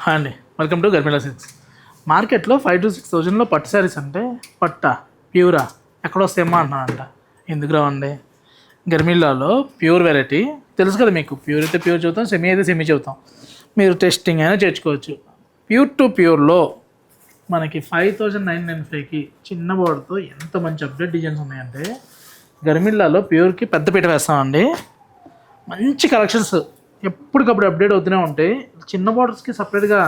Hi అండి, welcome to గర్మిలా silks. మార్కెట్లో 5,000 to 6,000 పట్టు శారీస్ అంటే పట్టా ప్యూరా ఎక్కడ వస్తాయేమో అంటున్నానంట. ఎందుకు రావండి? గర్మిలాలో ప్యూర్ వెరైటీ తెలుసు కదా మీకు. ప్యూర్ అయితే ప్యూర్ చదువుతాం, సెమీ అయితే సెమీ చదువుతాం. మీరు టెస్టింగ్ అయినా చేర్చుకోవచ్చు. ప్యూర్ టు ప్యూర్లో మనకి 5,995కి చిన్న బోర్డుతో ఎంత మంచి అప్డేట్ డిజైన్స్ ఉన్నాయంటే గర్మిలాలో ప్యూర్కి పెద్దపీట వేస్తామండి. మంచి కలెక్షన్స్ ఎప్పటికప్పుడు అప్డేట్ అవుతూనే ఉంటాయి. చిన్న బార్డర్స్కి సపరేట్గా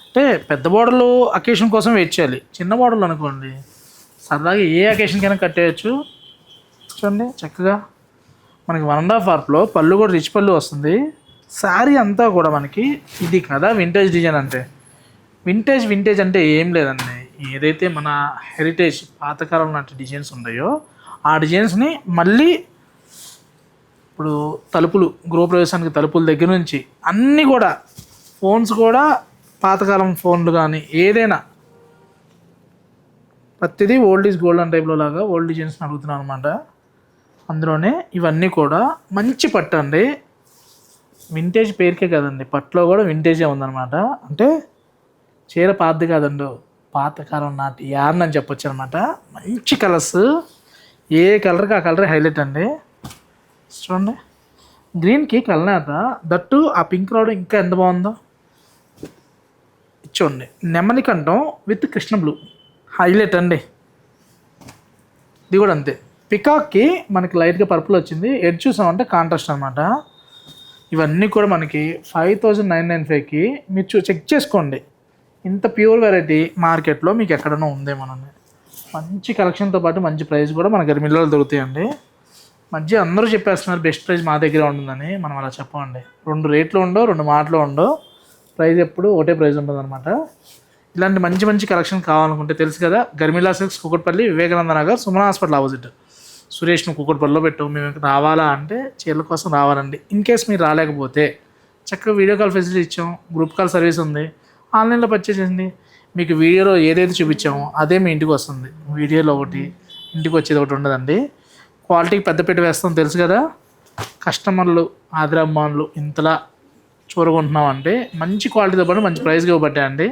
అంటే పెద్ద బార్డర్లు అకేషన్ కోసం వెయిట్ చేయాలి. చిన్న బార్డర్లు అనుకోండి సరదాగా ఏ అకేషన్కైనా కట్టేయచ్చు. చూడండి చక్కగా మనకి 1.5 వార్ప్లో పళ్ళు కూడా రిచ్ పళ్ళు వస్తుంది. శారీ అంతా కూడా మనకి ఇది కదా వింటేజ్ డిజైన్ అంటే. వింటేజ్ అంటే ఏం లేదండి, ఏదైతే మన హెరిటేజ్ పాతకాలం లాంటి డిజైన్స్ ఉన్నాయో ఆ డిజైన్స్ని మళ్ళీ ఇప్పుడు తలుపులు, గృహప్రవేశానికి తలుపుల దగ్గర నుంచి అన్నీ కూడా ఫోన్స్ కూడా పాతకాలం ఫోన్లు కానీ ఏదైనా ప్రతిదీ ఓల్డ్ ఈజ్ గోల్డ్ అని టైప్లో లాగా ఓల్డ్ డిజైన్స్ అడుగుతున్నాను అనమాట. అందులోనే ఇవన్నీ కూడా మంచి పట్టు అండి. వింటేజ్ పేరుకే కదండి, పట్టులో కూడా వింటేజే ఉందన్నమాట. అంటే చీర పాతది కాదండి, పాతకాలం నాటి యార్న్ అని చెప్పొచ్చు అనమాట. మంచి కలర్స్, ఏ కలర్కి ఆ కలర్ హైలైట్ అండి. చూడండి గ్రీన్కి కలనేత, దట్టు ఆ పింక్ రావడం ఇంకా ఎంత బాగుందో. చూడండి నెమలి కంఠం విత్ కృష్ణ బ్లూ హైలైట్ అండి. ఇది కూడా అంతే. పికాక్కి మనకి లైట్గా పర్పుల్ వచ్చింది, ఎడ్ చూసామంటే కాంట్రాస్ట్ అనమాట. ఇవన్నీ కూడా మనకి 5,995కి మీరు చెక్ చేసుకోండి. ఇంత ప్యూర్ వెరైటీ మార్కెట్లో మీకు ఎక్కడైనా ఉందేమోనండి. మంచి కలెక్షన్తో పాటు మంచి ప్రైస్ కూడా మన గర్మిలాలో దొరుకుతాయండి. మధ్య అందరూ చెప్పేస్తున్నారు బెస్ట్ ప్రైస్ మా దగ్గర ఉంటుందని. మనం అలా చెప్పండి. 2 రేట్లు ఉండవు, 2 మాటలు ఉండవు. ప్రైస్ ఎప్పుడు ఒకటే ప్రైస్ ఉంటుంది అనమాట. ఇలాంటి మంచి మంచి కలెక్షన్ కావాలనుకుంటే తెలుసు కదా, గర్మిలా silks Kukatpally, Vivekananda Nagar, Suman hospital opposite. సురేష్ను కుకట్పల్లిలో పెట్టు. మేము రావాలా అంటే చీరల కోసం రావాలండి. ఇన్ కేస్ మీరు రాలేకపోతే చక్కగా వీడియో కాల్ ఫెసిలిటీ ఇచ్చాం, గ్రూప్ కాల్ సర్వీస్ ఉంది. ఆన్లైన్లో పర్చేస్ చేయండి. మీకు వీడియోలో ఏదైతే చూపించామో అదే మీ ఇంటికి వస్తుంది. వీడియోలో ఒకటి, ఇంటికి వచ్చేది ఒకటి ఉండదండి. క్వాలిటీకి పెద్దపీట వేస్తాం తెలుసు కదా. కస్టమర్లు ఆదరాభిమానులు ఇంతలా చూరగొంటున్నామంటే మంచి క్వాలిటీతో పాటు మంచి ప్రైస్గా ఇవ్వబట్టే అండి.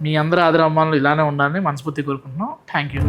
మీ అందరూ ఆదరాభిమానులు ఇలానే ఉండాలని మనస్ఫూర్తి కోరుకుంటున్నాం. Thank you.